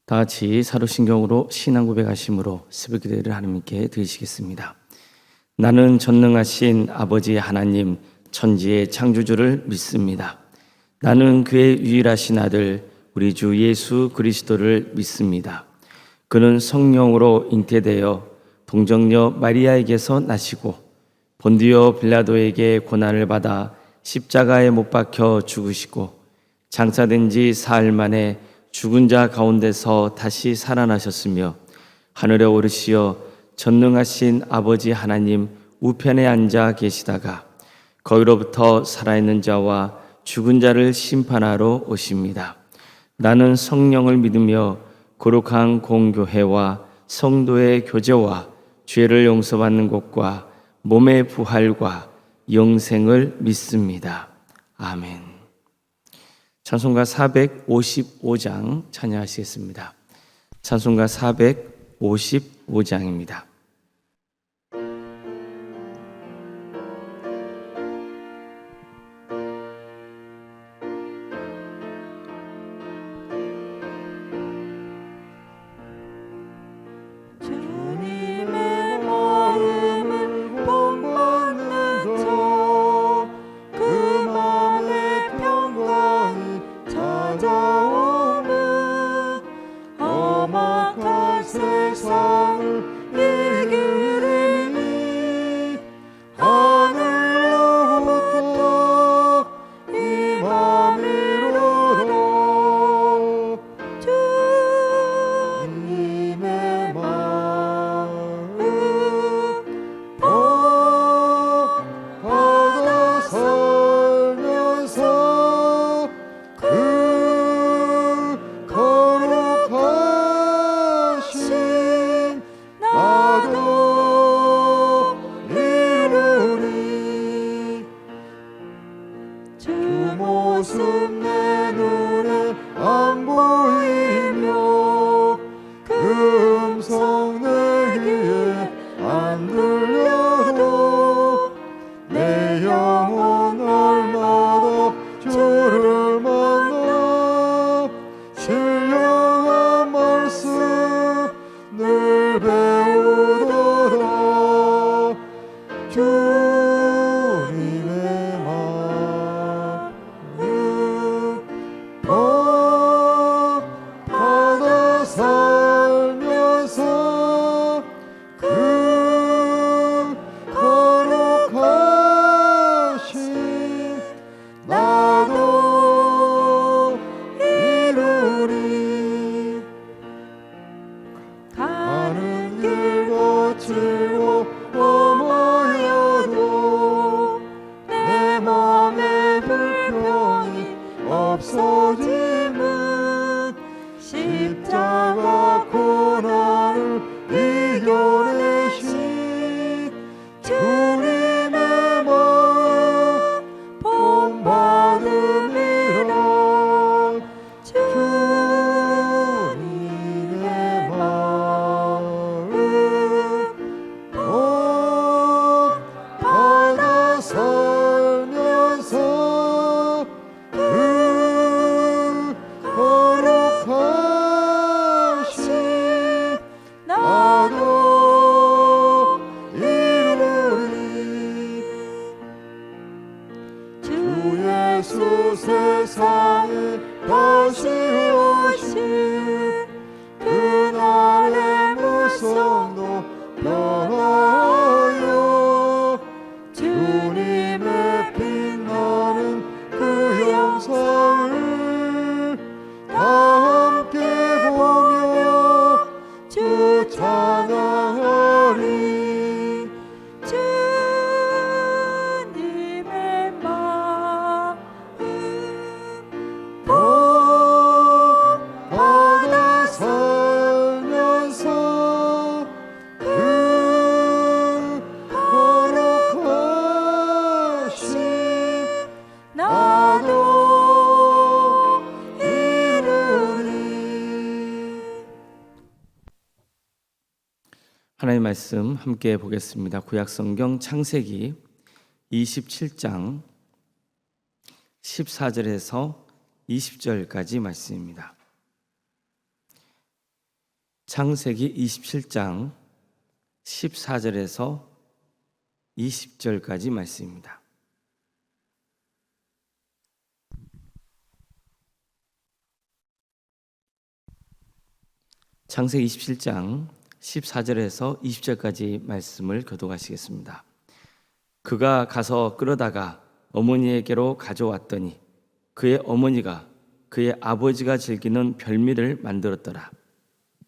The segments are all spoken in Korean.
다 같이 사도신경으로 신앙 고백하심으로 새벽 기도를 하나님께 드리시겠습니다. 나는 전능하신 아버지 하나님 천지의 창조주를 믿습니다. 나는 그의 유일하신 아들 우리 주 예수 그리스도를 믿습니다. 그는 성령으로 잉태되어 동정녀 마리아에게서 나시고 본디오 빌라도에게 고난을 받아 십자가에 못 박혀 죽으시고 장사된 지 사흘 만에 죽은 자 가운데서 다시 살아나셨으며 하늘에 오르시어 전능하신 아버지 하나님 우편에 앉아 계시다가 거기로부터 살아있는 자와 죽은 자를 심판하러 오십니다. 나는 성령을 믿으며 거룩한 공교회와 성도의 교제와 죄를 용서받는 것과 몸의 부활과 영생을 믿습니다. 아멘. 찬송가 455장 찬양하시겠습니다. 찬송가 455장입니다. 하나님의 말씀 함께 보겠습니다. 구약성경 창세기 27장 14절에서 20절까지 말씀입니다. 창세기 27장 14절에서 20절까지 말씀입니다. 창세기 27장 14절에서 20절까지 말씀을 교독하시겠습니다. 그가 가서 끌어다가 어머니에게로 가져왔더니 그의 어머니가 그의 아버지가 즐기는 별미를 만들었더라.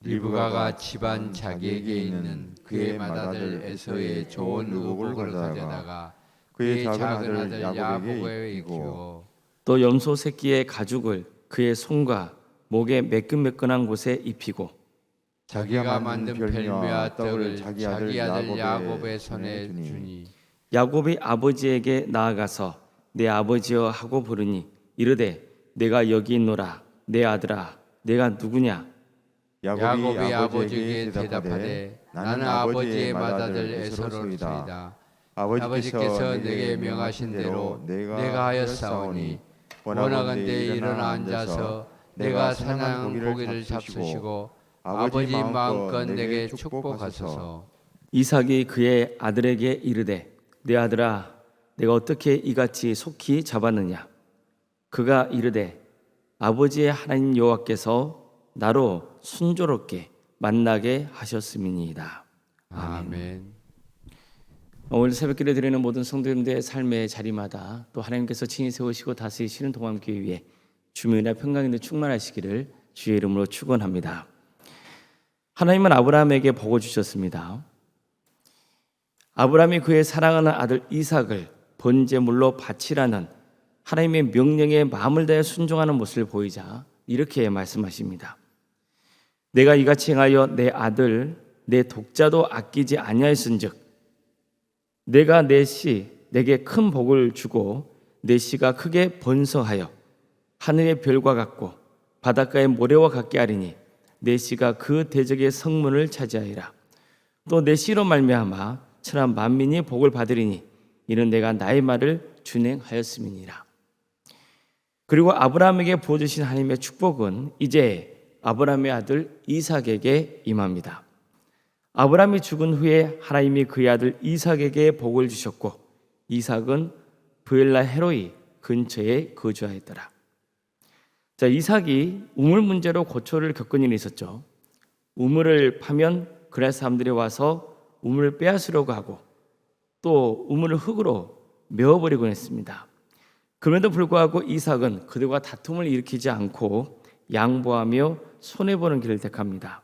리브가가 집안 자기에게 있는 그의 맏아들 에서의 좋은 의복을 가져다가 그의 작은 아들 야곱에게 입히고 또 염소 새끼의 가죽을 그의 손과 목에 매끈매끈한 곳에 입히고 자기가 만든 별미와 떡을 자기 아들 야곱의 손에 주니 야곱이 아버지에게 나아가서 내 아버지여 하고 부르니 이르되 내가 여기 있노라. 내 아들아 내가 누구냐? 야곱이 아버지에게 대답하되 나는 아버지의 맏아들 에서로소이다. 아버지께서 내게 명하신 대로 내가 하였사오니 원하건대 일어나 앉아서 내가 사냥한 고기를 잡수시고 아버지 마음껏 내게 축복하소서. 이삭이 그의 아들에게 이르되 내 아들아 내가 어떻게 이같이 속히 잡았느냐? 그가 이르되 아버지의 하나님 여호와께서 나로 순조롭게 만나게 하셨음이니이다. 아멘. 오늘 새벽기도 드리는 모든 성도님들의 삶의 자리마다 또 하나님께서 친히 세우시고 다스리시는 동암교회 위에 주의 은혜와 평강이 충만하시기를 주의 이름으로 축원합니다. 하나님은 아브라함에게 복을 주셨습니다. 아브라함이 그의 사랑하는 아들 이삭을 번제물로 바치라는 하나님의 명령에 마음을 다해 순종하는 모습을 보이자 이렇게 말씀하십니다. 내가 이같이 행하여 내 아들 내 독자도 아끼지 아니하였은즉 내가 내 씨 내게 큰 복을 주고 내 씨가 크게 번성하여 하늘의 별과 같고 바닷가의 모래와 같게 하리니 내 씨가 그 대적의 성문을 차지하리라. 또 내 씨로 말미암아 천하 만민이 복을 받으리니 이는 내가 나의 말을 준행하였음이니라. 그리고 아브라함에게 부어주신 하나님의 축복은 이제 아브라함의 아들 이삭에게 임합니다. 아브라함이 죽은 후에 하나님이 그의 아들 이삭에게 복을 주셨고 이삭은 브엘라 헤로이 근처에 거주하였더라. 자, 이삭이 우물 문제로 고초를 겪은 일이 있었죠. 우물을 파면 그날 사람들이 와서 우물을 빼앗으려고 하고 또 우물을 흙으로 메워버리곤 했습니다. 그럼에도 불구하고 이삭은 그들과 다툼을 일으키지 않고 양보하며 손해보는 길을 택합니다.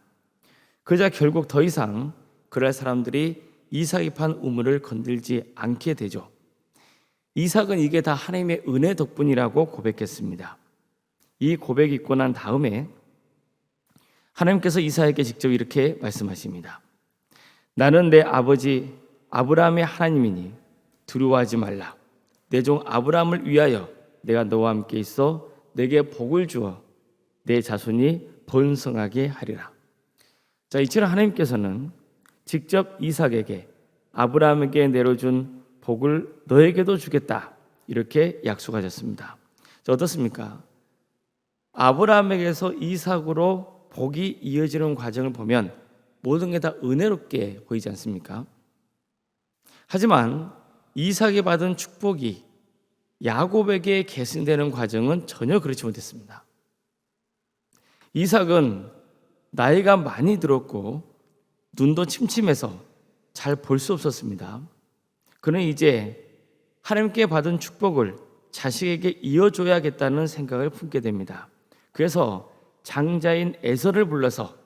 그러자 결국 더 이상 그날 사람들이 이삭이 판 우물을 건들지 않게 되죠. 이삭은 이게 다 하나님의 은혜 덕분이라고 고백했습니다. 이 고백이 있고 난 다음에 하나님께서 이삭에게 직접 이렇게 말씀하십니다. 나는 내 아버지 아브라함의 하나님이니 두려워하지 말라. 내 종 아브라함을 위하여 내가 너와 함께 있어 내게 복을 주어 내 자손이 번성하게 하리라. 자, 이처럼 하나님께서는 직접 이삭에게 아브라함에게 내려준 복을 너에게도 주겠다 이렇게 약속하셨습니다. 자, 어떻습니까? 아브라함에게서 이삭으로 복이 이어지는 과정을 보면 모든 게 다 은혜롭게 보이지 않습니까? 하지만 이삭이 받은 축복이 야곱에게 계승되는 과정은 전혀 그렇지 못했습니다. 이삭은 나이가 많이 들었고 눈도 침침해서 잘 볼 수 없었습니다. 그는 이제 하나님께 받은 축복을 자식에게 이어줘야겠다는 생각을 품게 됩니다. 그래서 장자인 에서를 불러서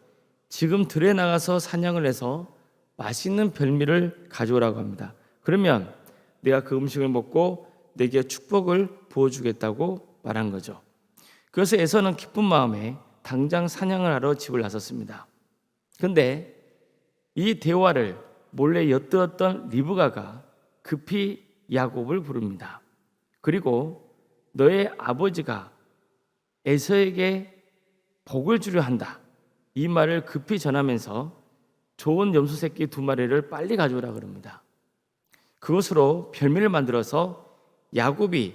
지금 들에 나가서 사냥을 해서 맛있는 별미를 가져오라고 합니다. 그러면 내가 그 음식을 먹고 내게 축복을 부어주겠다고 말한 거죠. 그래서 에서는 기쁜 마음에 당장 사냥을 하러 집을 나섰습니다. 그런데 이 대화를 몰래 엿들었던 리브가가 급히 야곱을 부릅니다. 그리고 너의 아버지가 에서에게 복을 주려 한다. 이 말을 급히 전하면서 좋은 염소 새끼 2마리를 빨리 가져오라 그럽니다. 그것으로 별미를 만들어서 야곱이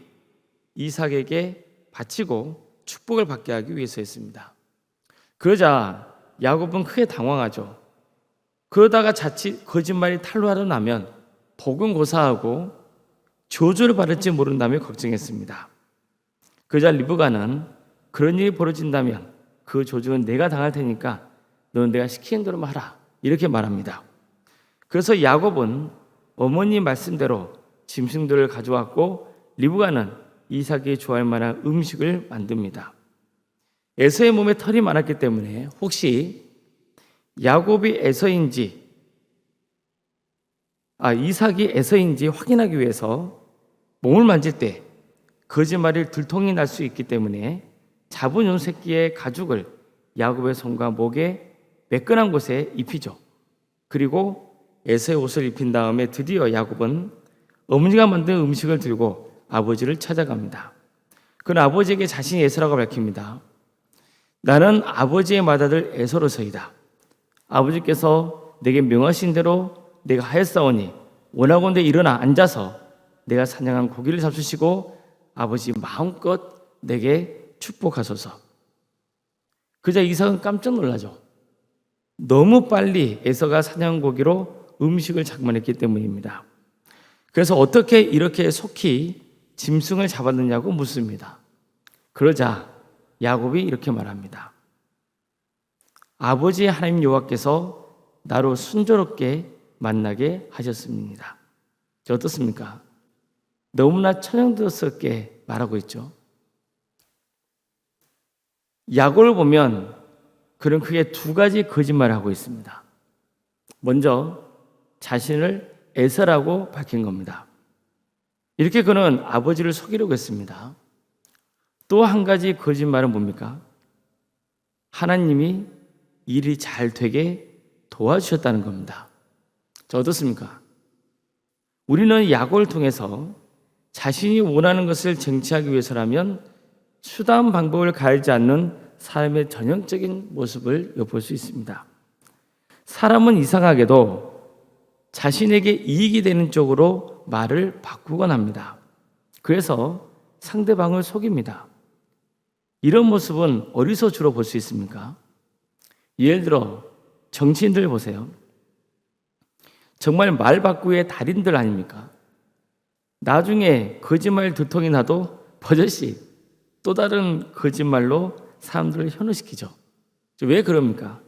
이삭에게 바치고 축복을 받게 하기 위해서 했습니다. 그러자 야곱은 크게 당황하죠. 그러다가 자칫 거짓말이 탄로하러 나면 복은 고사하고 저주를 받을지 모른다며 걱정했습니다. 그러자 리브가는 그런 일이 벌어진다면 그 저주는 내가 당할 테니까 너는 내가 시키는 대로만 하라, 이렇게 말합니다. 그래서 야곱은 어머니 말씀대로 짐승들을 가져왔고 리브가는 이삭이 좋아할 만한 음식을 만듭니다. 에서의 몸에 털이 많았기 때문에 혹시 야곱이 에서인지 이삭이 에서인지 확인하기 위해서 몸을 만질 때 거짓말이 들통이 날 수 있기 때문에 잡은 요 새끼의 가죽을 야곱의 손과 목에 매끈한 곳에 입히죠. 그리고 에서의 옷을 입힌 다음에 드디어 야곱은 어머니가 만든 음식을 들고 아버지를 찾아갑니다. 그는 아버지에게 자신이 에서라고 밝힙니다. 나는 아버지의 맏아들 에서로서이다. 아버지께서 내게 명하신 대로 내가 하였사오니 원하건대 일어나 앉아서 내가 사냥한 고기를 잡수시고 아버지 마음껏 내게 축복하소서. 그자 이삭은 깜짝 놀라죠. 너무 빨리 에서가 사냥한 고기로 음식을 장만했기 때문입니다. 그래서 어떻게 이렇게 속히 짐승을 잡았느냐고 묻습니다. 그러자 야곱이 이렇게 말합니다. 아버지 하나님 여호와께서 나로 순조롭게 만나게 하셨습니다. 어떻습니까? 너무나 천연스럽게 말하고 있죠. 야곱을 보면 그는 크게 두 가지 거짓말을 하고 있습니다. 먼저 자신을 에서라고 밝힌 겁니다. 이렇게 그는 아버지를 속이려고 했습니다. 또 한 가지 거짓말은 뭡니까? 하나님이 일이 잘 되게 도와주셨다는 겁니다. 어떻습니까? 우리는 야곱을 통해서 자신이 원하는 것을 쟁취하기 위해서라면 수단 방법을 가리지 않는 삶의 전형적인 모습을 엿볼 수 있습니다. 사람은 이상하게도 자신에게 이익이 되는 쪽으로 말을 바꾸곤 합니다. 그래서 상대방을 속입니다. 이런 모습은 어디서 주로 볼 수 있습니까? 예를 들어 정치인들 보세요. 정말 말 바꾸기의 달인들 아닙니까? 나중에 거짓말 두통이 나도 버젓이 또 다른 거짓말로 사람들을 현혹시키죠. 왜 그럽니까?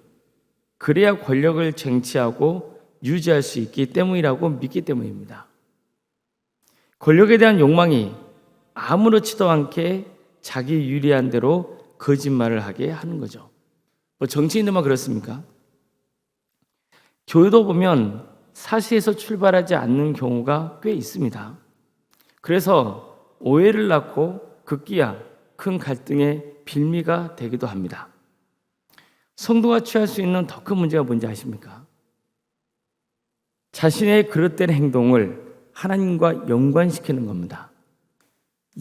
그래야 권력을 쟁취하고 유지할 수 있기 때문이라고 믿기 때문입니다. 권력에 대한 욕망이 아무렇지도 않게 자기 유리한 대로 거짓말을 하게 하는 거죠. 정치인들만 그렇습니까? 교회도 보면 사실에서 출발하지 않는 경우가 꽤 있습니다. 그래서 오해를 낳고 급기야 큰 갈등의 빌미가 되기도 합니다. 성도가 취할 수 있는 더 큰 문제가 뭔지 아십니까? 자신의 그릇된 행동을 하나님과 연관시키는 겁니다.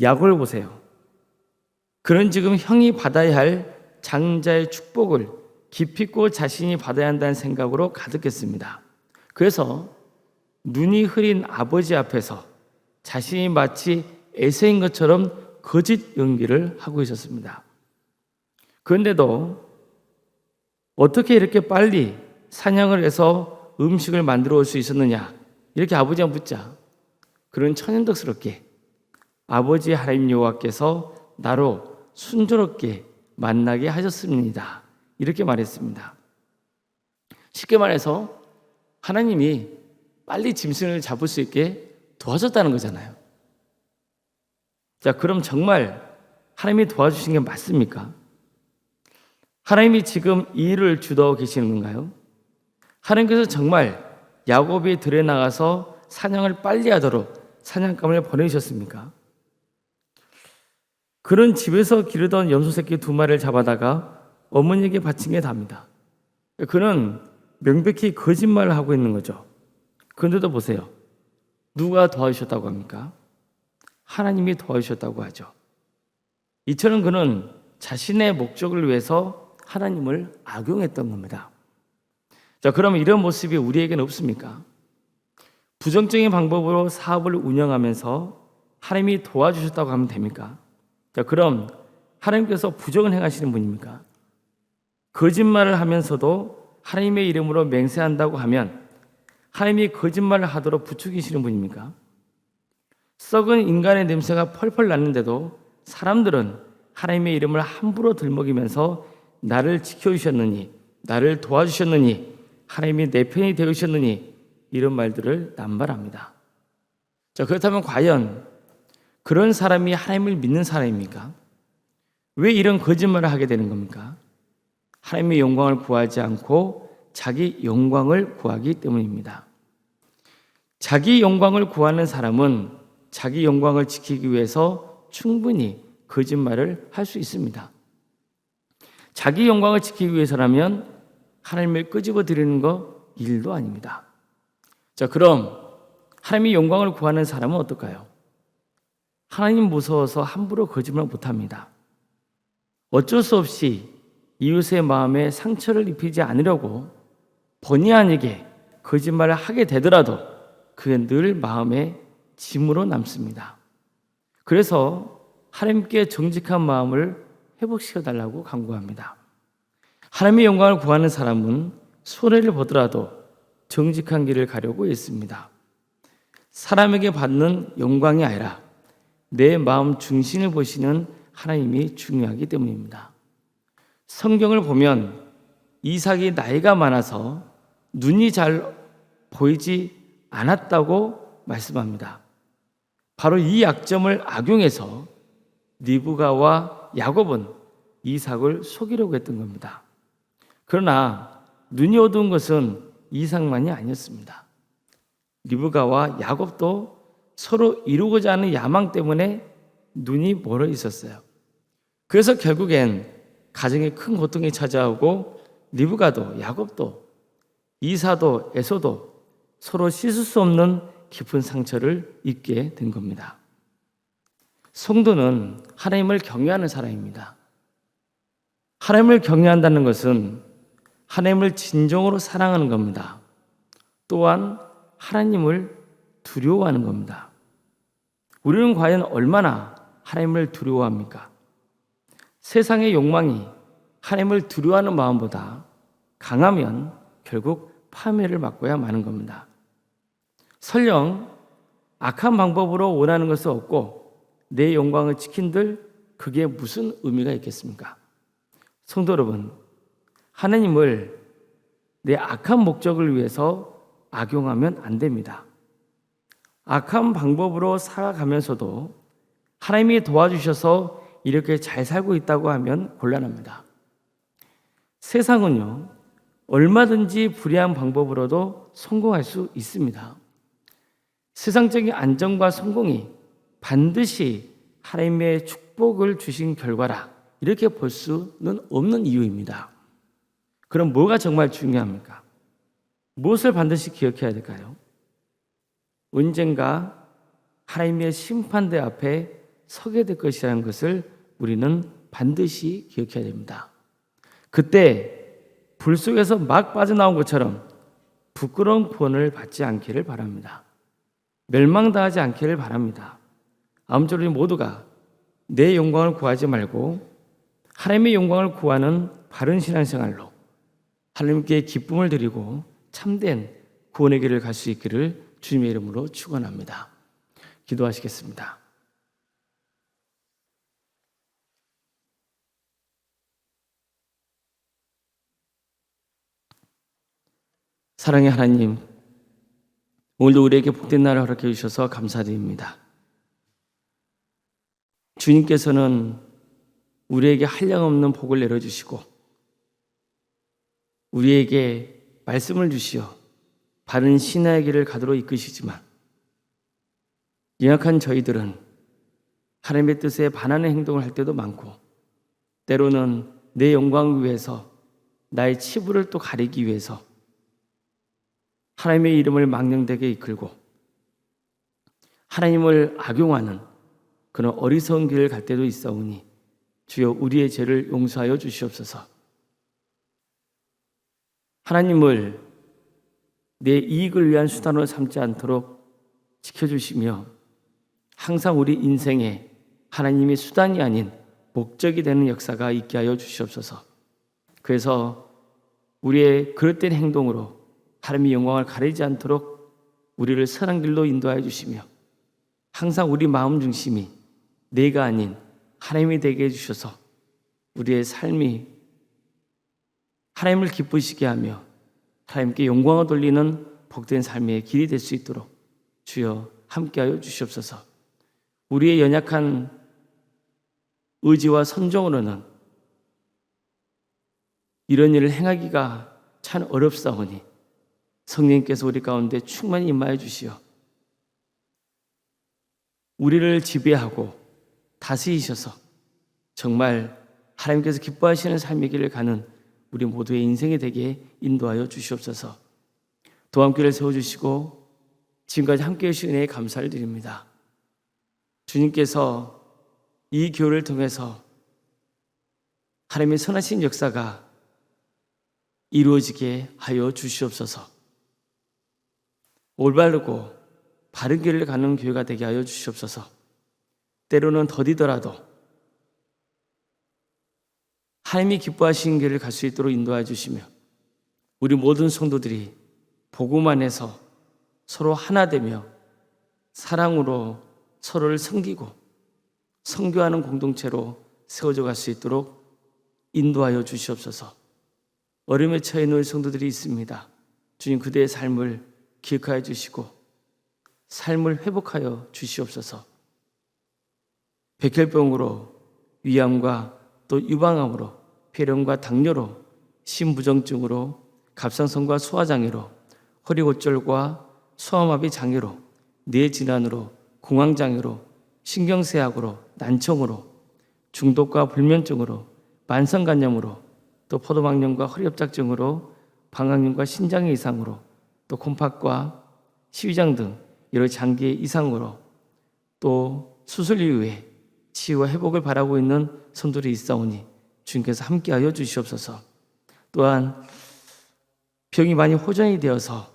야곱을 보세요. 그는 지금 형이 받아야 할 장자의 축복을 기필코 자신이 받아야 한다는 생각으로 가득했습니다. 그래서 눈이 흐린 아버지 앞에서 자신이 마치 에서인 것처럼 거짓 연기를 하고 있었습니다. 그런데도 어떻게 이렇게 빨리 사냥을 해서 음식을 만들어 올 수 있었느냐, 이렇게 아버지가 묻자 그는 천연덕스럽게 아버지 하나님 여호와께서 나로 순조롭게 만나게 하셨습니다, 이렇게 말했습니다. 쉽게 말해서 하나님이 빨리 짐승을 잡을 수 있게 도와줬다는 거잖아요. 자, 그럼 정말 하나님이 도와주신 게 맞습니까? 하나님이 지금 이 일을 주도하고 계시는 건가요? 하나님께서 정말 야곱이 들에 나가서 사냥을 빨리 하도록 사냥감을 보내주셨습니까? 그는 집에서 기르던 염소새끼 2마리를 잡아다가 어머니에게 바친 게 답니다. 그는 명백히 거짓말을 하고 있는 거죠. 그런데도 보세요. 누가 도와주셨다고 합니까? 하나님이 도와주셨다고 하죠. 이처럼 그는 자신의 목적을 위해서 하나님을 악용했던 겁니다. 자, 그러면 이런 모습이 우리에게는 없습니까? 부정적인 방법으로 사업을 운영하면서 하나님이 도와주셨다고 하면 됩니까? 자, 그럼 하나님께서 부정을 행하시는 분입니까? 거짓말을 하면서도 하나님의 이름으로 맹세한다고 하면 하나님이 거짓말을 하도록 부추기시는 분입니까? 썩은 인간의 냄새가 펄펄 나는데도 사람들은 하나님의 이름을 함부로 들먹이면서 나를 지켜주셨느니, 나를 도와주셨느니, 하나님이 내 편이 되으셨느니 이런 말들을 남발합니다. 자, 그렇다면 과연 그런 사람이 하나님을 믿는 사람입니까? 왜 이런 거짓말을 하게 되는 겁니까? 하나님의 영광을 구하지 않고 자기 영광을 구하기 때문입니다. 자기 영광을 구하는 사람은 자기 영광을 지키기 위해서 충분히 거짓말을 할 수 있습니다. 자기 영광을 지키기 위해서라면 하나님을 끄집어 드리는 거 일도 아닙니다. 자, 그럼 하나님의 영광을 구하는 사람은 어떨까요? 하나님 무서워서 함부로 거짓말 못합니다. 어쩔 수 없이 이웃의 마음에 상처를 입히지 않으려고 본의 아니게 거짓말을 하게 되더라도 그게 늘 마음에 짐으로 남습니다. 그래서 하나님께 정직한 마음을 회복시켜 달라고 간구합니다. 하나님의 영광을 구하는 사람은 손해를 보더라도 정직한 길을 가려고 했습니다. 사람에게 받는 영광이 아니라 내 마음 중심을 보시는 하나님이 중요하기 때문입니다. 성경을 보면 이삭이 나이가 많아서 눈이 잘 보이지 않았다고 말씀합니다. 바로 이 약점을 악용해서 리브가와 야곱은 이삭을 속이려고 했던 겁니다. 그러나 눈이 어두운 것은 이삭만이 아니었습니다. 리브가와 야곱도 서로 이루고자 하는 야망 때문에 눈이 멀어 있었어요. 그래서 결국엔 가정에 큰 고통이 찾아오고 리브가도 야곱도 이사도 에서도 서로 씻을 수 없는 깊은 상처를 입게 된 겁니다. 성도는 하나님을 경외하는 사람입니다. 하나님을 경외한다는 것은 하나님을 진정으로 사랑하는 겁니다. 또한 하나님을 두려워하는 겁니다. 우리는 과연 얼마나 하나님을 두려워합니까? 세상의 욕망이 하나님을 두려워하는 마음보다 강하면 결국 파멸을 맞고야 마는 겁니다. 설령 악한 방법으로 원하는 것은 없고 내 영광을 지킨들 그게 무슨 의미가 있겠습니까? 성도 여러분, 하나님을 내 악한 목적을 위해서 악용하면 안 됩니다. 악한 방법으로 살아가면서도 하나님이 도와주셔서 이렇게 잘 살고 있다고 하면 곤란합니다. 세상은요, 얼마든지 불의한 방법으로도 성공할 수 있습니다. 세상적인 안정과 성공이 반드시 하나님의 축복을 주신 결과라 이렇게 볼 수는 없는 이유입니다. 그럼 뭐가 정말 중요합니까? 무엇을 반드시 기억해야 될까요? 언젠가 하나님의 심판대 앞에 서게 될 것이라는 것을 우리는 반드시 기억해야 됩니다. 그때 불 속에서 막 빠져나온 것처럼 부끄러운 구원을 받지 않기를 바랍니다. 멸망당하지 않기를 바랍니다. 아무쪼록 우리 모두가 내 영광을 구하지 말고 하나님의 영광을 구하는 바른 신앙생활로 하나님께 기쁨을 드리고 참된 구원의 길을 갈 수 있기를 주님의 이름으로 축원합니다. 기도하시겠습니다. 사랑의 하나님, 오늘도 우리에게 복된 날을 허락해 주셔서 감사드립니다. 주님께서는 우리에게 한량없는 복을 내려주시고 우리에게 말씀을 주시어 바른 신앙의 길을 가도록 이끄시지만 연약한 저희들은 하나님의 뜻에 반하는 행동을 할 때도 많고 때로는 내 영광을 위해서 나의 치부를 또 가리기 위해서 하나님의 이름을 망령되게 이끌고 하나님을 악용하는 그런 어리석은 길을 갈 때도 있사오니 주여 우리의 죄를 용서하여 주시옵소서. 하나님을 내 이익을 위한 수단으로 삼지 않도록 지켜주시며 항상 우리 인생에 하나님이 수단이 아닌 목적이 되는 역사가 있게 하여 주시옵소서. 그래서 우리의 그릇된 행동으로 하나님의 영광을 가리지 않도록 우리를 선한 길로 인도하여 주시며 항상 우리 마음 중심이 내가 아닌 하나님이 되게 해주셔서 우리의 삶이 하나님을 기쁘시게 하며 하나님께 영광을 돌리는 복된 삶의 길이 될 수 있도록 주여 함께하여 주시옵소서. 우리의 연약한 의지와 선정으로는 이런 일을 행하기가 참 어렵사오니 성령님께서 우리 가운데 충만히 임하여 주시어 우리를 지배하고 다스리셔서 정말 하나님께서 기뻐하시는 삶의 길을 가는 우리 모두의 인생이 되게 인도하여 주시옵소서. 도함교회를 세워주시고 지금까지 함께해 주신 은혜에 감사를 드립니다. 주님께서 이 교회를 통해서 하나님의 선하신 역사가 이루어지게 하여 주시옵소서. 올바르고 바른 길을 가는 교회가 되게 하여 주시옵소서. 때로는 더디더라도 하나님이 기뻐하시는 길을 갈 수 있도록 인도하여 주시며 우리 모든 성도들이 복음 안에서 서로 하나 되며 사랑으로 서로를 섬기고 선교하는 공동체로 세워져 갈 수 있도록 인도하여 주시옵소서. 어려움에 처해 있는 성도들이 있습니다. 주님 그대의 삶을 기억하여 주시고 삶을 회복하여 주시옵소서. 백혈병으로 위암과 또 유방암으로 폐렴과 당뇨로 심부정증으로 갑상선과 소화장애로 허리골절과 소아마비 장애로 뇌질환으로 공황장애로 신경쇠약으로 난청으로 중독과 불면증으로 만성간염으로 또 포도막염과 허리협착증으로 방광염과 신장의 이상으로 또 콩팥과 시위장 등 여러 장기의 이상으로 또 수술 이후에 치유와 회복을 바라고 있는 성도들이 있사오니 주님께서 함께하여 주시옵소서. 또한 병이 많이 호전이 되어서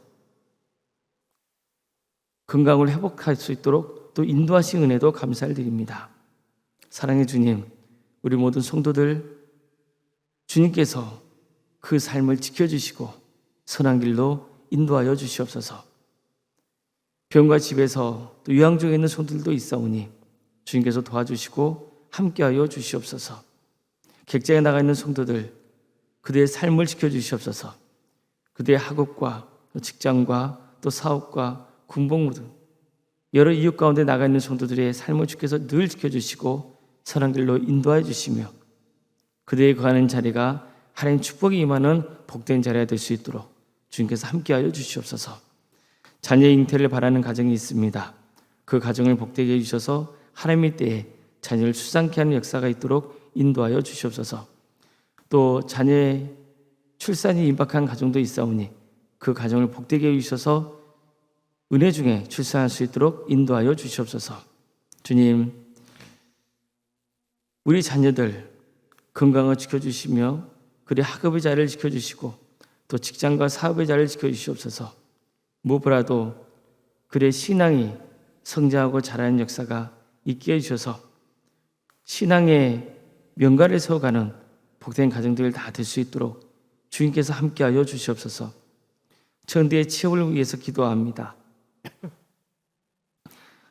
건강을 회복할 수 있도록 또 인도하신 은혜도 감사를 드립니다. 사랑의 주님, 우리 모든 성도들 주님께서 그 삶을 지켜주시고 선한 길로 인도하여 주시옵소서. 병과 집에서 또 요양 중에 있는 성도들도 있사오니 주님께서 도와주시고 함께하여 주시옵소서. 객장에 나가 있는 성도들 그들의 삶을 지켜주시옵소서. 그들의 학업과 또 직장과 또 사업과 군복무 등 여러 이유 가운데 나가 있는 성도들의 삶을 주께서 늘 지켜주시고 선한 길로 인도하여 주시며 그들의 거하는 자리가 하나님 축복이 임하는 복된 자리가 될 수 있도록 주님께서 함께하여 주시옵소서. 자녀의 잉태를 바라는 가정이 있습니다. 그 가정을 복되게 해주셔서 하나님의 때에 자녀를 수상케 하는 역사가 있도록 인도하여 주시옵소서. 또 자녀의 출산이 임박한 가정도 있사오니 그 가정을 복되게 해주셔서 은혜 중에 출산할 수 있도록 인도하여 주시옵소서. 주님, 우리 자녀들 건강을 지켜주시며 그의 학업의 자리를 지켜주시고 또 직장과 사업의 자리를 지켜주시옵소서. 무엇보다도 그의 신앙이 성장하고 자라는 역사가 있게 해주셔서 신앙의 명가를 세워가는 복된 가정들 다 될 수 있도록 주님께서 함께하여 주시옵소서. 천대의 취업을 위해서 기도합니다.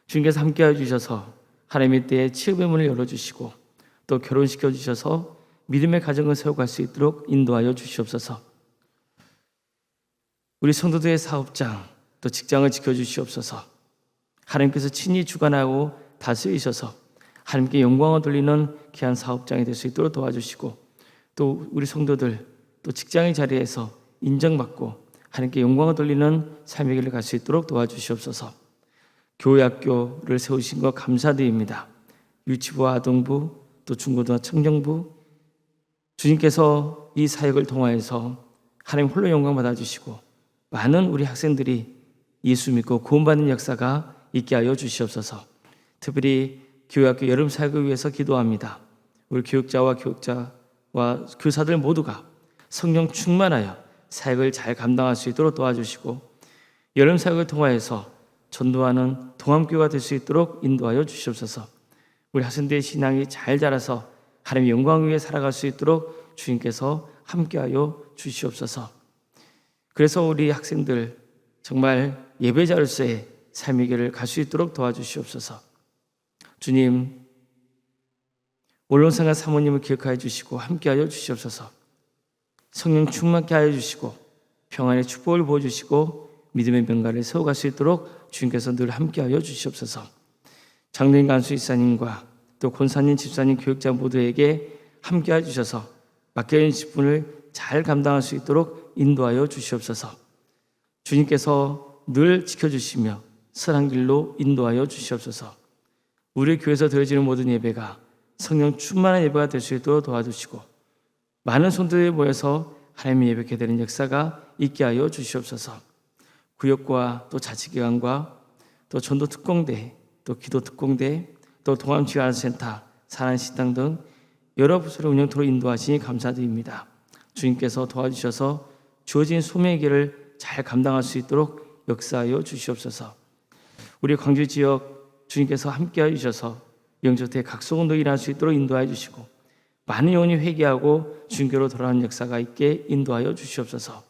주님께서 함께하여 주셔서 하나님의 때에 취업의 문을 열어주시고 또 결혼시켜 주셔서 믿음의 가정을 세워갈 수 있도록 인도하여 주시옵소서. 우리 성도들의 사업장 또 직장을 지켜주시옵소서. 하나님께서 친히 주관하고 다스리셔서 하나님께 영광을 돌리는 귀한 사업장이 될 수 있도록 도와주시고 또 우리 성도들 또 직장의 자리에서 인정받고 하나님께 영광을 돌리는 삶의 길을 갈 수 있도록 도와주시옵소서. 교회 학교를 세우신 것 감사드립니다. 유치부와 아동부 또 중고등학교 청정부 주님께서 이 사역을 통하여서 하나님 홀로 영광 받아주시고 많은 우리 학생들이 예수 믿고 구원받는 역사가 있게 하여 주시옵소서. 특별히 교회학교 여름 사역을 위해서 기도합니다. 우리 교육자와 교육자와 교사들 모두가 성령 충만하여 사역을 잘 감당할 수 있도록 도와주시고 여름 사역을 통하여서 전도하는 동암교회가 될 수 있도록 인도하여 주시옵소서. 우리 학생들의 신앙이 잘 자라서 하나님의 영광 위에 살아갈 수 있도록 주님께서 함께하여 주시옵소서. 그래서 우리 학생들 정말 예배자로서의 삶의 길을 갈 수 있도록 도와주시옵소서. 주님, 원로생활 사모님을 기억하여 주시고 함께하여 주시옵소서. 성령 충만케 하여 주시고 평안의 축복을 부어주시고 믿음의 명가를 세워갈 수 있도록 주님께서 늘 함께하여 주시옵소서. 장로님, 간수 이사님과 또 권사님, 집사님, 교육자 모두에게 함께하여 주셔서 맡겨진 직분을 잘 감당할 수 있도록 인도하여 주시옵소서. 주님께서 늘 지켜주시며 선한 길로 인도하여 주시옵소서. 우리 교회에서 드려지는 모든 예배가 성령 충만한 예배가 될 수 있도록 도와주시고 많은 손들이 모여서 하나님의 예배게 되는 역사가 있게 하여 주시옵소서. 구역과 또 자치기관과 또 전도 특공대, 또 기도 특공대, 또 동암지원센터, 사랑식당 등 여러 부서를 운영토로 인도하시니 감사드립니다. 주님께서 도와주셔서 주어진 소명의 길을 잘 감당할 수 있도록 역사하여 주시옵소서. 우리 광주 지역 주님께서 함께하여 주셔서 영적대 각성운동이 일어날 수 있도록 인도하여 주시고 많은 영혼이 회개하고 주님께로 돌아오는 역사가 있게 인도하여 주시옵소서.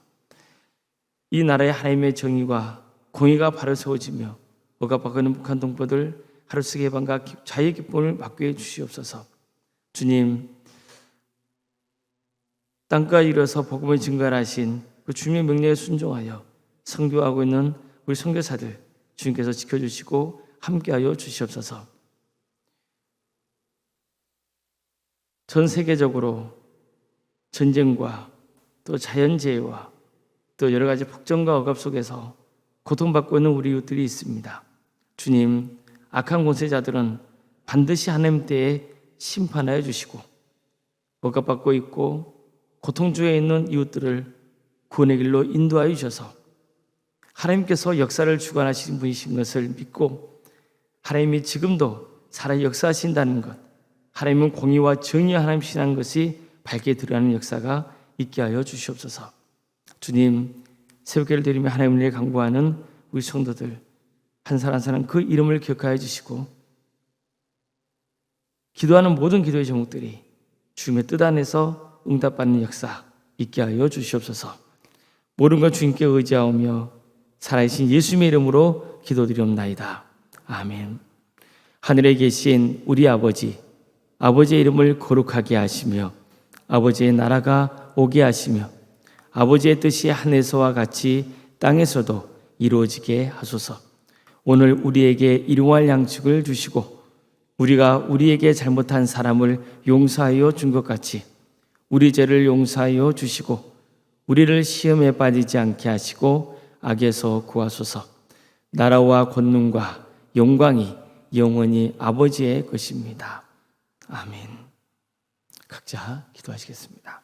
이 나라의 하나님의 정의와 공의가 바로 세워지며 억압받고 있는 북한 동포들 하루씩 해방과 자유의 기쁨을 맡게 해 주시옵소서. 주님, 땅과 이뤄서 복음을 증거하신 그 주님의 명령에 순종하여 선교하고 있는 우리 선교사들 주님께서 지켜주시고 함께하여 주시옵소서. 전 세계적으로 전쟁과 또 자연재해와 또 여러 가지 폭정과 억압 속에서 고통받고 있는 우리 이웃들이 있습니다. 주님, 악한 권세자들은 반드시 하나님 때에 심판하여 주시고 억압받고 있고 고통 중에 있는 이웃들을 구원의 길로 인도하여 주셔서 하나님께서 역사를 주관하시는 분이신 것을 믿고 하나님이 지금도 살아 역사하신다는 것, 하나님은 공의와 정의의 하나님이시라는 것이 밝게 드러나는 역사가 있게 하여 주시옵소서. 주님, 새벽기를 드리며 하나님을 위해 간구하는 우리 성도들 한 사람 한 사람 그 이름을 기억하여 주시고 기도하는 모든 기도의 제목들이 주님의 뜻 안에서 응답받는 역사 있게 하여 주시옵소서. 모든 것 주님께 의지하오며 살아계신 예수님의 이름으로 기도드리옵나이다. 아멘. 하늘에 계신 우리 아버지, 아버지의 이름을 거룩하게 하시며 아버지의 나라가 오게 하시며 아버지의 뜻이 하늘에서와 같이 땅에서도 이루어지게 하소서. 오늘 우리에게 일용할 양식을 주시고 우리가 우리에게 잘못한 사람을 용서하여 준 것 같이 우리 죄를 용서하여 주시고 우리를 시험에 빠지지 않게 하시고 악에서 구하소서. 나라와 권능과 영광이 영원히 아버지의 것입니다. 아멘. 각자 기도하시겠습니다.